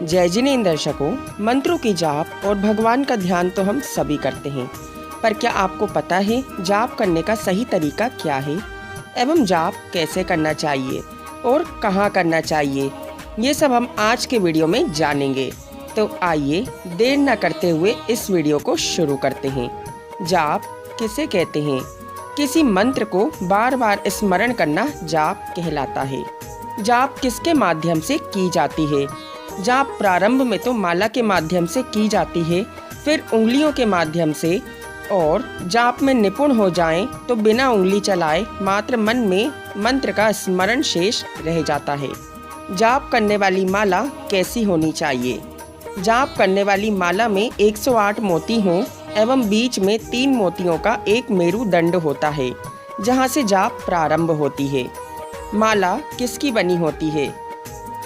जय जिनेंद्र दर्शकों, मंत्रों की जाप और भगवान का ध्यान तो हम सभी करते हैं, पर क्या आपको पता है जाप करने का सही तरीका क्या है एवं जाप कैसे करना चाहिए और कहाँ करना चाहिए? ये सब हम आज के वीडियो में जानेंगे। तो आइए देर न करते हुए इस वीडियो को शुरू करते हैं। जाप किसे कहते हैं? किसी मंत्र को बार बार स्मरण करना जाप कहलाता है। जाप किसके माध्यम से की जाती है? जाप प्रारंभ में तो माला के माध्यम से की जाती है, फिर उंगलियों के माध्यम से, और जाप में निपुण हो जाएं तो बिना उंगली चलाए मात्र मन में मंत्र का स्मरण शेष रह जाता है। जाप करने वाली माला कैसी होनी चाहिए? जाप करने वाली माला में 108 मोती हों एवं बीच में 3 मोतियों का एक मेरुदंड होता है, जहाँ से जाप प्रारंभ होती है। माला किसकी बनी होती है?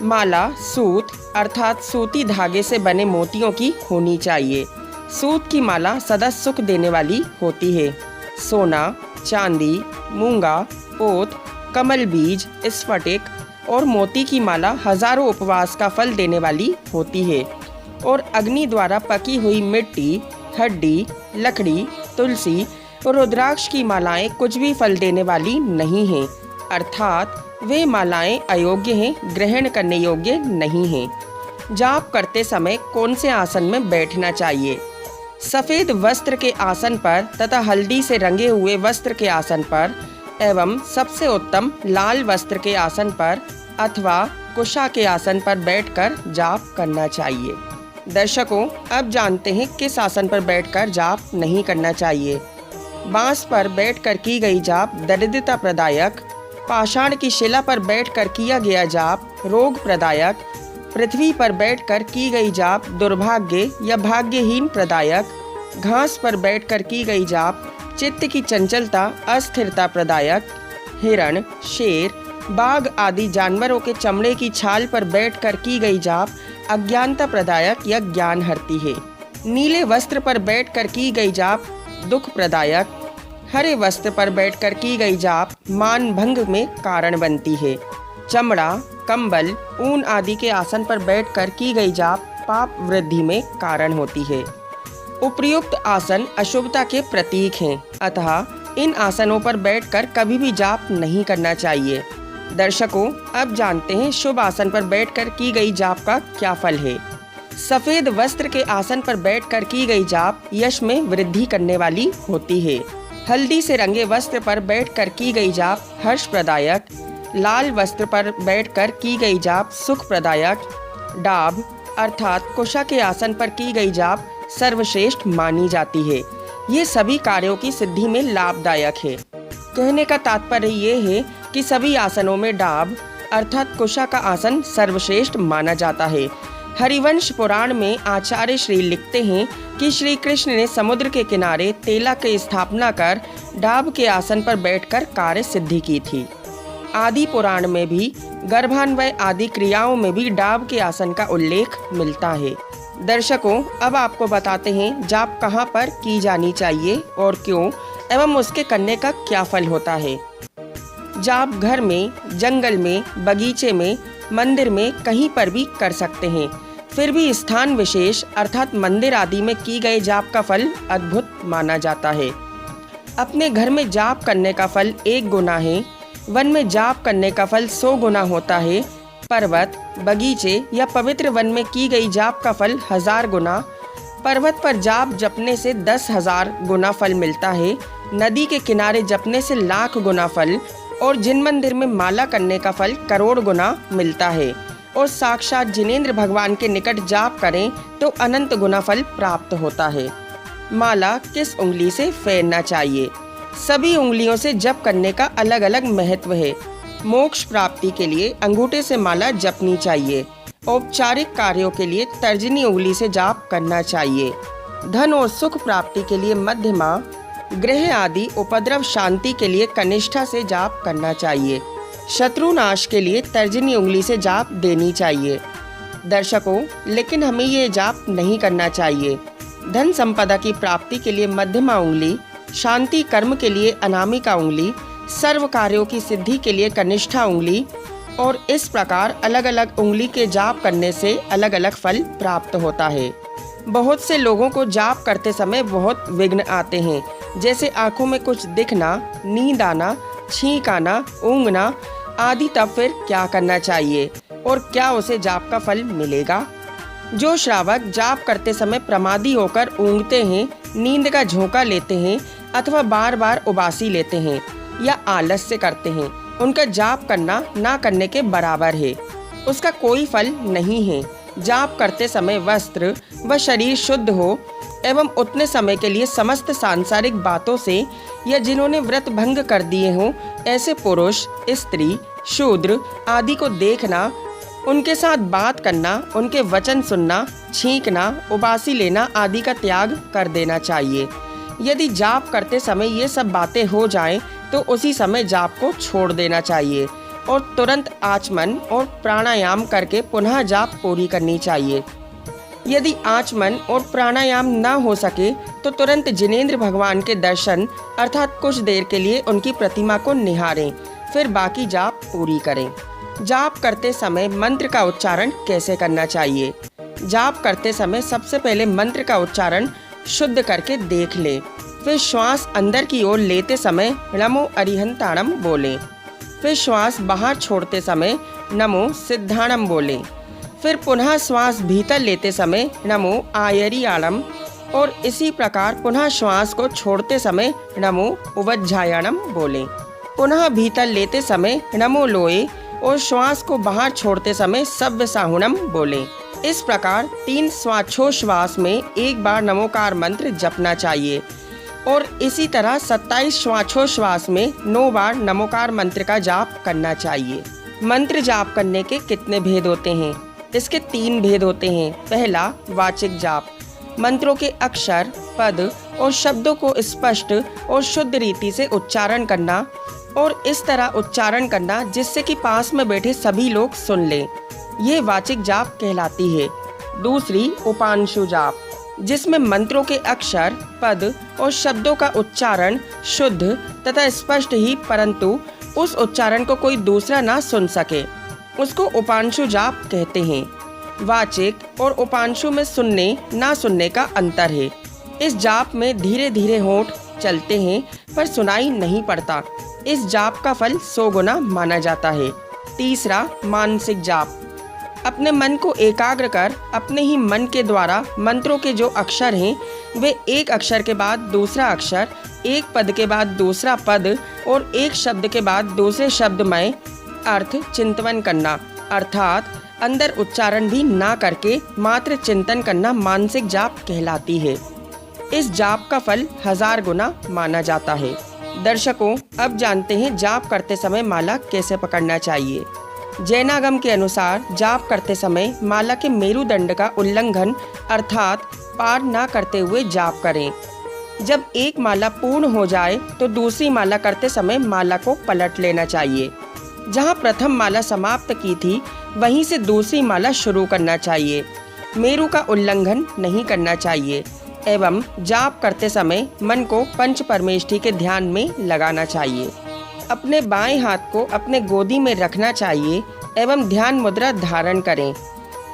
माला सूत अर्थात सूती धागे से बने मोतियों की होनी चाहिए। सूत की माला सदा सुख देने वाली होती है। सोना, चांदी, मूंगा, पोत, कमल बीज, स्फटिक और मोती की माला हजारों उपवास का फल देने वाली होती है। और अग्नि द्वारा पकी हुई मिट्टी, हड्डी, लकड़ी, तुलसी और रुद्राक्ष की मालाएं कुछ भी फल देने वाली नहीं हैं, अर्थात वे मालाएं अयोग्य हैं, ग्रहण करने योग्य नहीं हैं। जाप करते समय कौन से आसन में बैठना चाहिए? सफ़ेद वस्त्र के आसन पर तथा हल्दी से रंगे हुए वस्त्र के आसन पर एवं सबसे उत्तम लाल वस्त्र के आसन पर अथवा कुशा के आसन पर बैठकर जाप करना चाहिए। दर्शकों, अब जानते हैं किस आसन पर बैठकर जाप नहीं करना चाहिए। बांस पर बैठकर की गई जाप दरिद्रता प्रदायक, पाषाण की शिला पर बैठकर किया गया जाप रोग प्रदायक, पृथ्वी पर बैठकर की गई जाप दुर्भाग्य या भाग्यहीन प्रदायक, घास पर बैठकर की गई जाप चित्त की चंचलता अस्थिरता प्रदायक, हिरण, शेर, बाघ आदि जानवरों के चमड़े की छाल पर बैठकर की गई जाप अज्ञानता प्रदायक या ज्ञान हरती है। नीले वस्त्र पर बैठकर की गई जाप दुख प्रदायक, हरे वस्त्र पर बैठकर की गई जाप मान भंग में कारण बनती है। चमड़ा, कंबल, ऊन आदि के आसन पर बैठकर की गई जाप पाप वृद्धि में कारण होती है। उपर्युक्त आसन अशुभता के प्रतीक हैं, अतः इन आसनों पर बैठकर कभी भी जाप नहीं करना चाहिए। दर्शकों, अब जानते हैं शुभ आसन पर बैठकर की गई जाप का क्या फल है। सफ़ेद वस्त्र के आसन पर बैठकर की गई जाप यश में वृद्धि करने वाली होती है। हल्दी से रंगे वस्त्र पर बैठकर की गई जाप हर्ष प्रदायक, लाल वस्त्र पर बैठकर की गई जाप सुख प्रदायक, डाब अर्थात कुशा के आसन पर की गई जाप सर्वश्रेष्ठ मानी जाती है। ये सभी कार्यों की सिद्धि में लाभदायक है। कहने का तात्पर्य ये है कि सभी आसनों में डाब अर्थात कुशा का आसन सर्वश्रेष्ठ माना जाता है। हरिवंश पुराण में आचार्य श्री लिखते हैं कि श्री कृष्ण ने समुद्र के किनारे तेला की स्थापना कर डाब के आसन पर बैठकर कार्य सिद्धि की थी। आदि पुराण में भी गर्भान्वय आदि क्रियाओं में भी डाब के आसन का उल्लेख मिलता है। दर्शकों, अब आपको बताते हैं जाप कहाँ पर की जानी चाहिए और क्यों एवं उसके करने का क्या फल होता है। जाप घर में, जंगल में, बगीचे में, मंदिर में कहीं पर भी कर सकते हैं। फिर भी स्थान विशेष अर्थात मंदिर आदि में की गए जाप का फल अद्भुत माना जाता है। अपने घर में जाप करने का फल 1 गुना है, वन में जाप करने का फल 100 गुना होता है, पर्वत, बगीचे या पवित्र वन में की गई जाप का फल 1000 गुना, पर्वत पर जाप जपने से 10,000 गुना फल मिलता है, नदी के किनारे जपने से लाख गुना फल, और जिन मंदिर में माला करने का फल करोड़ गुना मिलता है, और साक्षात जिनेंद्र भगवान के निकट जाप करें तो अनंत गुना फल प्राप्त होता है। माला किस उंगली से फेरना चाहिए? सभी उंगलियों से जप करने का अलग अलग महत्व है। मोक्ष प्राप्ति के लिए अंगूठे से माला जपनी चाहिए। औपचारिक कार्यों के लिए तर्जनी उंगली से जाप करना चाहिए। धन और सुख प्राप्ति के लिए मध्यमा, ग्रह आदि उपद्रव शांति के लिए कनिष्ठा से जाप करना चाहिए। शत्रु नाश के लिए तर्जनी उंगली से जाप देनी चाहिए। दर्शकों, लेकिन हमें ये जाप नहीं करना चाहिए। धन संपदा की प्राप्ति के लिए मध्यमा उंगली, शांति कर्म के लिए अनामिका उंगली, सर्व कार्यों की सिद्धि के लिए कनिष्ठा उंगली, और इस प्रकार अलग अलग उंगली के जाप करने से अलग अलग फल प्राप्त होता है। बहुत से लोगों को जाप करते समय बहुत विघ्न आते हैं, जैसे आंखों में कुछ दिखना, नींद आना, छींक आना, ऊँघना आदि। तब फिर क्या करना चाहिए और क्या उसे जाप का फल मिलेगा? जो श्रावक जाप करते समय प्रमादी होकर ऊँघते हैं, नींद का झोंका लेते हैं अथवा बार बार उबासी लेते हैं या आलस्य करते हैं, उनका जाप करना ना करने के बराबर है, उसका कोई फल नहीं है। जाप करते समय वस्त्र व शरीर शुद्ध हो एवं उतने समय के लिए समस्त सांसारिक बातों से या जिन्होंने व्रत भंग कर दिए हों ऐसे पुरुष, स्त्री, शूद्र आदि को देखना, उनके साथ बात करना, उनके वचन सुनना, छींकना, उबासी लेना आदि का त्याग कर देना चाहिए। यदि जाप करते समय ये सब बातें हो जाएं, तो उसी समय जाप को छोड़ देना चाहिए और तुरंत आचमन और प्राणायाम करके पुनः जाप पूरी करनी चाहिए। यदि आचमन और प्राणायाम न हो सके तो तुरंत जिनेंद्र भगवान के दर्शन अर्थात कुछ देर के लिए उनकी प्रतिमा को निहारें, फिर बाकी जाप पूरी करें। जाप करते समय मंत्र का उच्चारण कैसे करना चाहिए? जाप करते समय सबसे पहले मंत्र का उच्चारण शुद्ध करके देख लें, फिर श्वास अंदर की ओर लेते समय नमो अरिहंताणम बोलें, फिर श्वास बाहर छोड़ते समय नमो सिद्धाणम बोलें, फिर पुनः श्वास भीतर लेते समय नमो आयरियाणम और इसी प्रकार पुनः श्वास को छोड़ते समय नमो उवज्झायणम बोलें। पुनः भीतर लेते समय नमो लोए और श्वास को बाहर छोड़ते समय सव्यसाहुणम बोलें। इस प्रकार 3 श्वासोच्छ्वास में एक बार नमोकार मंत्र जपना चाहिए और इसी तरह 27 श्वासोच्छ्वास में 9 बार नमोकार मंत्र का जाप करना चाहिए। मंत्र जाप करने के कितने भेद होते हैं? इसके 3 भेद होते हैं। पहला, वाचिक जाप, मंत्रों के अक्षर, पद और शब्दों को स्पष्ट और शुद्ध रीति से उच्चारण करना और इस तरह उच्चारण करना जिससे कि पास में बैठे सभी लोग सुन लें, ये वाचिक जाप कहलाती है। दूसरी, उपांशु जाप, जिसमें मंत्रों के अक्षर, पद और शब्दों का उच्चारण शुद्ध तथा स्पष्ट ही परंतु उस उच्चारण को कोई दूसरा ना सुन सके, उसको उपांशु जाप कहते हैं। वाचिक और उपांशु में सुनने ना सुनने का अंतर है। इस जाप में धीरे धीरे होंठ चलते हैं पर सुनाई नहीं पड़ता। इस जाप का फल 100 गुना माना जाता है। तीसरा, मानसिक जाप, अपने मन को एकाग्र कर अपने ही मन के द्वारा मंत्रों के जो अक्षर हैं वे एक अक्षर के बाद दूसरा अक्षर, एक पद के बाद दूसरा पद और एक शब्द के बाद दूसरे शब्दमय अर्थ चिंतन करना, अर्थात अंदर उच्चारण भी ना करके मात्र चिंतन करना मानसिक जाप कहलाती है। इस जाप का फल 1000 गुना माना जाता है। दर्शकों, अब जानते हैं जाप करते समय माला कैसे पकड़ना चाहिए। जैनागम के अनुसार जाप करते समय माला के मेरुदंड का उल्लंघन अर्थात पार ना करते हुए जाप करें। जब एक माला पूर्ण हो जाए तो दूसरी माला करते समय माला को पलट लेना चाहिए। जहाँ प्रथम माला समाप्त की थी वहीं से दूसरी माला शुरू करना चाहिए। मेरु का उल्लंघन नहीं करना चाहिए एवं जाप करते समय मन को पंच परमेष्ठी के ध्यान में लगाना चाहिए। अपने बाएं हाथ को अपने गोदी में रखना चाहिए एवं ध्यान मुद्रा धारण करें।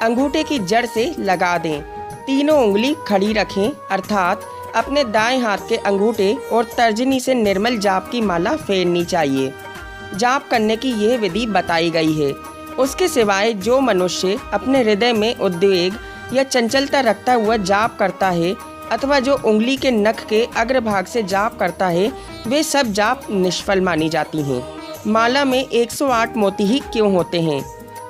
अंगूठे की जड़ से लगा दें। तीनों उंगली खड़ी रखें अर्थात अपने दाएं हाथ के अंगूठे और तर्जनी से निर्मल जाप की माला फेरनी चाहिए। जाप करने की यह विधि बताई गई है। उसके सिवाय जो मनुष्य अपने हृदय में उद्वेग या चंचलता रखता हुआ जाप करता है अथवा जो उंगली के नख के अग्रभाग से जाप करता है वे सब जाप निष्फल मानी जाती हैं। माला में 108 मोती ही क्यों होते हैं?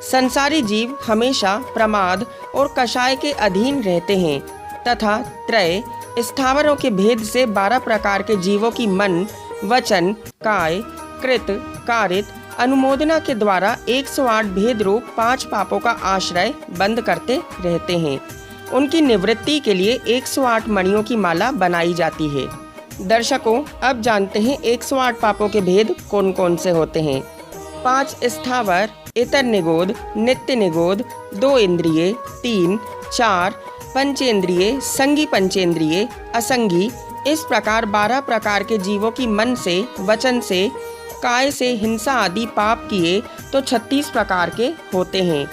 संसारी जीव हमेशा प्रमाद और कषाय के अधीन रहते हैं तथा त्रय स्थावरों के भेद से 12 प्रकार के जीवों की मन, वचन, काय, कृत, कारित, अनुमोदना के द्वारा 108 भेद रूप 5 पापों का आश्रय बंद करते रहते हैं। उनकी निवृत्ति के लिए 108 मणियों की माला बनाई जाती है। दर्शकों, अब जानते हैं 108 पापों के भेद कौन कौन से होते हैं। 5 स्थावर, इतर निगोद, नित्य निगोद, 2 इंद्रिय, 3, 4 पंचेंद्रिय, संगी पंचेंद्रिय, असंगी। इस प्रकार 12 प्रकार के जीवों की मन से, वचन से काय से हिंसा आदि पाप किए तो 36 प्रकार के होते हैं।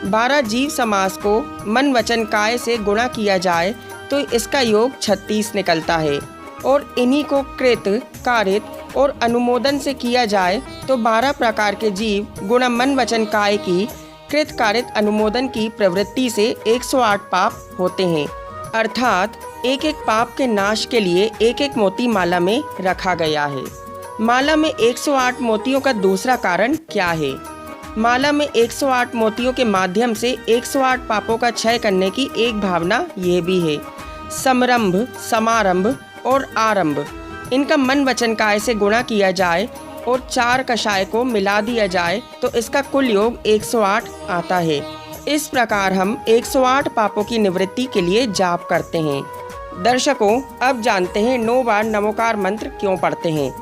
12 जीव समास को मन वचन काय से गुणा किया जाए तो इसका योग 36 निकलता है और इन्हीं को कृत, कारित और अनुमोदन से किया जाए तो 12 प्रकार के जीव गुणा मन वचन काय की कृत, कारित, अनुमोदन की प्रवृत्ति से 108 पाप होते हैं। अर्थात एक एक पाप के नाश के लिए एक एक मोती माला में रखा गया है। माला में 108 मोतियों का दूसरा कारण क्या है? माला में 108 मोतियों के माध्यम से 108 पापों का क्षय करने की एक भावना ये भी है। समरंभ, समारंभ और आरंभ इनका मन वचन काय से गुणा किया जाए और 4 कषाय को मिला दिया जाए तो इसका कुल योग 108 आता है। इस प्रकार हम 108 पापों की निवृत्ति के लिए जाप करते हैं। दर्शकों, अब जानते हैं 9 बार नमोकार मंत्र क्यों पढ़ते हैं।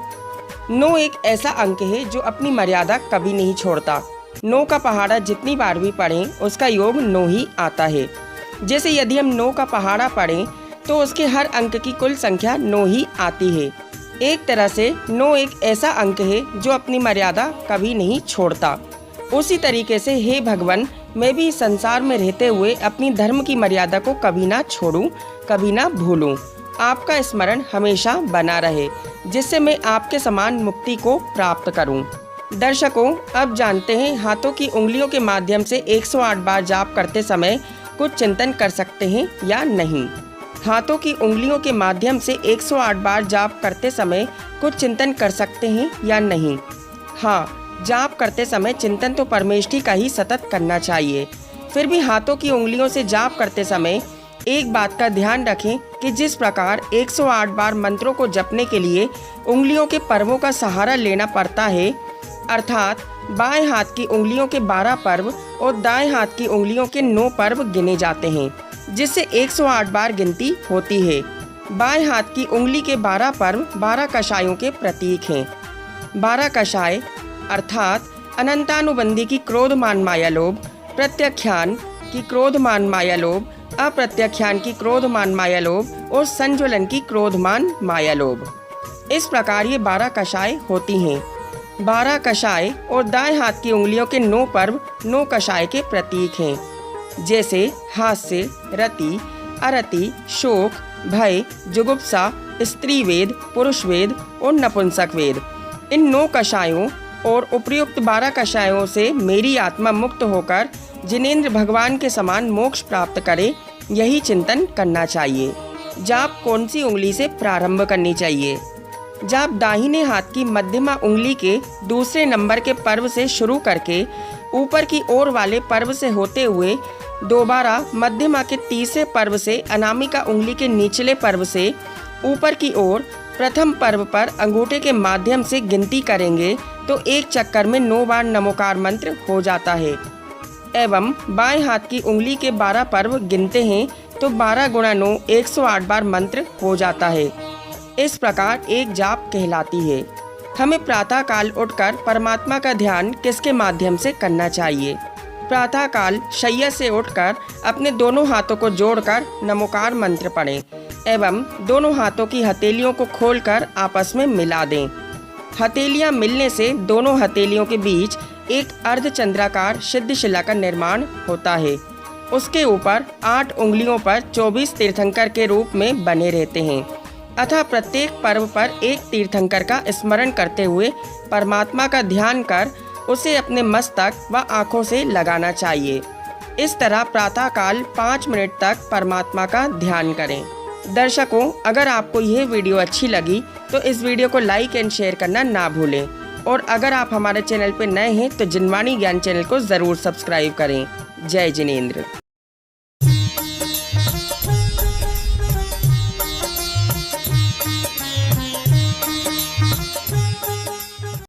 9 एक ऐसा अंक है जो अपनी मर्यादा कभी नहीं छोड़ता। 9 का पहाड़ा जितनी बार भी पढ़ें उसका योग 9 ही आता है। जैसे यदि हम 9 का पहाड़ा पढ़ें तो उसके हर अंक की कुल संख्या 9 ही आती है। एक तरह से 9 एक ऐसा अंक है जो अपनी मर्यादा कभी नहीं छोड़ता। उसी तरीके से हे भगवान, मैं भी संसार में रहते हुए अपनी धर्म की मर्यादा को कभी ना छोड़ूं, कभी ना भूलूं। आपका स्मरण हमेशा बना रहे जिससे मैं आपके समान मुक्ति को प्राप्त करूं। दर्शकों, अब जानते हैं हाथों की उंगलियों के माध्यम से 108 बार जाप करते समय कुछ चिंतन कर सकते हैं या नहीं। हाथों की उंगलियों के माध्यम से 108 बार जाप करते समय कुछ चिंतन कर सकते हैं या नहीं। हाँ, जाप करते समय चिंतन तो परमेष्ठी का ही सतत करना चाहिए। फिर भी हाथों की उंगलियों से जाप करते समय एक बात का ध्यान रखें कि जिस प्रकार 108 बार मंत्रों को जपने के लिए उंगलियों के पर्वों का सहारा लेना पड़ता है, अर्थात बाएं हाथ की उंगलियों के 12 पर्व और दाएं हाथ की उंगलियों के 9 पर्व गिने जाते हैं, जिससे 108 बार गिनती होती है। बाएं हाथ की उंगली के 12 पर्व 12 कषायों के प्रतीक हैं। 12 कषाय अर्थात अनंतानुबंधी की क्रोध मान माया लोभ, प्रत्याख्यान की क्रोध मान माया लोभ, अप्रत्याख्यान की क्रोध मान माया लोभ और संज्वलन की क्रोध मान माया लोभ। इस प्रकार ये 12 कषाय होती हैं। 12 कषाय और दाएं हाथ की उंगलियों के 9 पर्व 9 कषाय के प्रतीक हैं, जैसे हास्य, रति, अरति, शोक, भय, जुगुप्सा, स्त्री वेद, पुरुष वेद और नपुंसक वेद। इन 9 कषायों और उपयुक्त 12 कषायों से मेरी आत्मा मुक्त होकर जिनेंद्र भगवान के समान मोक्ष प्राप्त करे, यही चिंतन करना चाहिए। जाप कौन सी उंगली से प्रारंभ करनी चाहिए? जाप दाहिने हाथ की मध्यमा उंगली के दूसरे नंबर के पर्व से शुरू करके ऊपर की ओर वाले पर्व से होते हुए दोबारा मध्यमा के तीसरे पर्व से अनामिका उंगली के निचले पर्व से ऊपर की ओर प्रथम पर्व पर अंगूठे के माध्यम से गिनती करेंगे तो एक चक्कर में 9 बार नमोकार मंत्र हो जाता है। एवं बाएं हाथ की उंगली के 12 पर्व गिनते हैं तो 12 गुणा 9 108 बार मंत्र हो जाता है। इस प्रकार एक जाप कहलाती है। हमें प्रातः काल उठकर परमात्मा का ध्यान किसके माध्यम से करना चाहिए? प्रातः काल शैया से उठकर अपने दोनों हाथों को जोड़कर नमोकार मंत्र पढ़ें एवं दोनों हाथों की हथेलियों को खोलकर आपस में मिला दें। हथेलियां मिलने से दोनों हथेलियों के बीच एक अर्धचंद्राकार सिद्ध शिला का निर्माण होता है। उसके ऊपर 8 उंगलियों पर 24 तीर्थंकर के रूप में बने रहते हैं। अतः प्रत्येक पर्व पर एक तीर्थंकर का स्मरण करते हुए परमात्मा का ध्यान कर उसे अपने मस्तक व आँखों से लगाना चाहिए। इस तरह प्रातःकाल 5 मिनट तक परमात्मा का ध्यान करें। दर्शकों, अगर आपको यह वीडियो अच्छी लगी तो इस वीडियो को लाइक एंड शेयर करना ना भूलें और अगर आप हमारे चैनल पर नए हैं तो जिनवाणी ज्ञान चैनल को ज़रूर सब्सक्राइब करें। जय जिनेंद्र।